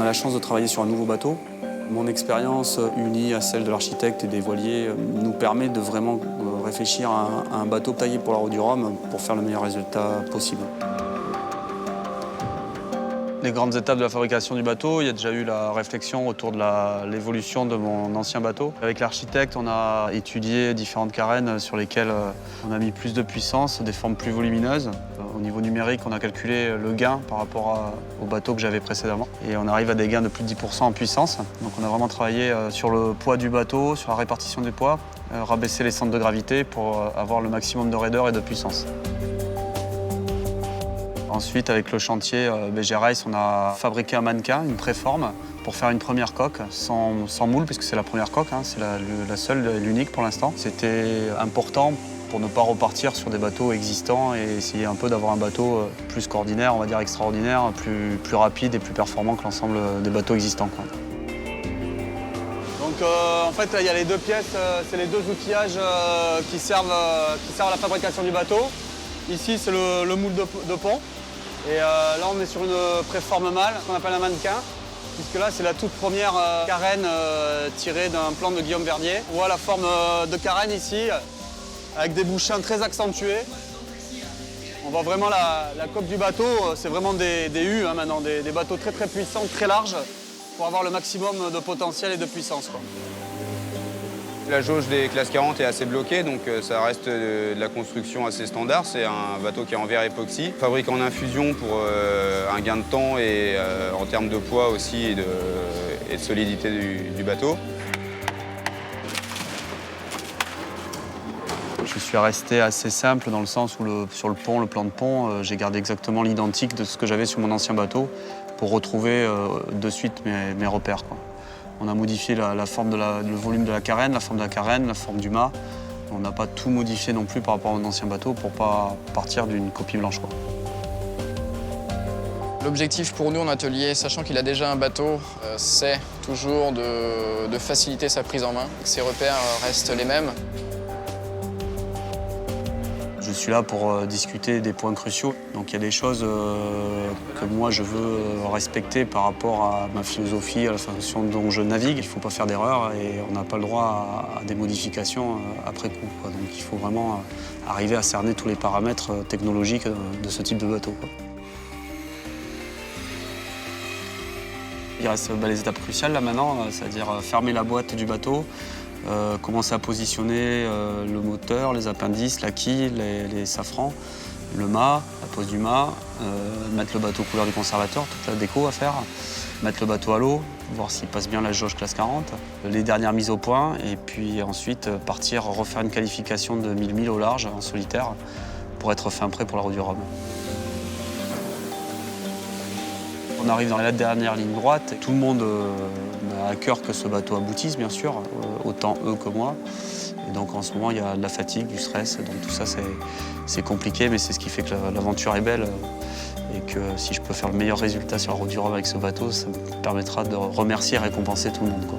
On a la chance de travailler sur un nouveau bateau. Mon expérience unie à celle de l'architecte et des voiliers nous permet de vraiment réfléchir à un bateau taillé pour la route du Rhum pour faire le meilleur résultat possible. Les grandes étapes de la fabrication du bateau, il y a déjà eu la réflexion autour de l'évolution de mon ancien bateau. Avec l'architecte, on a étudié différentes carènes sur lesquelles on a mis plus de puissance, des formes plus volumineuses. Au niveau numérique, on a calculé le gain par rapport au bateau que j'avais précédemment. Et on arrive à des gains de plus de 10% en puissance. Donc on a vraiment travaillé sur le poids du bateau, sur la répartition des poids, rabaisser les centres de gravité pour avoir le maximum de raideur et de puissance. Ensuite, avec le chantier BG Race, on a fabriqué un mannequin, une préforme, pour faire une première coque sans moule, puisque c'est la première coque, hein, c'est la seule et l'unique pour l'instant. C'était important pour ne pas repartir sur des bateaux existants et essayer un peu d'avoir un bateau plus qu'ordinaire, on va dire extraordinaire, plus rapide et plus performant que l'ensemble des bateaux existants, quoi. Donc en fait, il y a les deux pièces, c'est les deux outillages qui servent à la fabrication du bateau. Ici, c'est le moule de pont. Et là, on est sur une préforme mâle, qu'on appelle un mannequin, puisque là, c'est la toute première carène tirée d'un plan de Guillaume Verdier. On voit la forme de carène ici, avec des bouchins très accentués. On voit vraiment la coque du bateau, c'est vraiment des U hein, maintenant, des bateaux très très puissants, très larges, pour avoir le maximum de potentiel et de puissance, quoi. La jauge des classes 40 est assez bloquée, donc ça reste de la construction assez standard. C'est un bateau qui est en verre époxy, fabriqué en infusion pour un gain de temps et en termes de poids aussi et de solidité du bateau. Je suis resté assez simple dans le sens où sur le pont, le plan de pont, j'ai gardé exactement l'identique de ce que j'avais sur mon ancien bateau pour retrouver de suite mes repères, quoi. On a modifié la forme le volume de la carène, la forme de la carène, la forme du mât. On n'a pas tout modifié non plus par rapport à mon ancien bateau pour ne pas partir d'une copie blanche, quoi. L'objectif pour nous en atelier, sachant qu'il a déjà un bateau, c'est toujours de faciliter sa prise en main, que ses repères restent les mêmes. Je suis là pour discuter des points cruciaux. Donc il y a des choses que moi je veux respecter par rapport à ma philosophie, à la façon dont je navigue. Il ne faut pas faire d'erreur et on n'a pas le droit à des modifications après coup, quoi. Donc il faut vraiment arriver à cerner tous les paramètres technologiques de ce type de bateau, quoi. Il reste les étapes cruciales là maintenant, c'est-à-dire fermer la boîte du bateau, commencer à positionner le moteur, les appendices, la quille, les safrans, le mât, la pose du mât, mettre le bateau couleur du conservateur, toute la déco à faire, mettre le bateau à l'eau, voir s'il passe bien la jauge classe 40, les dernières mises au point et puis ensuite partir refaire une qualification de 1000 milles au large en solitaire pour être fin prêt pour la route du Rhum. On arrive dans la dernière ligne droite. Tout le monde a à cœur que ce bateau aboutisse, bien sûr, autant eux que moi. Et donc en ce moment, il y a de la fatigue, du stress. Donc tout ça, c'est compliqué, mais c'est ce qui fait que l'aventure est belle. Et que si je peux faire le meilleur résultat sur la route du Rhum avec ce bateau, ça me permettra de remercier et récompenser tout le monde, quoi.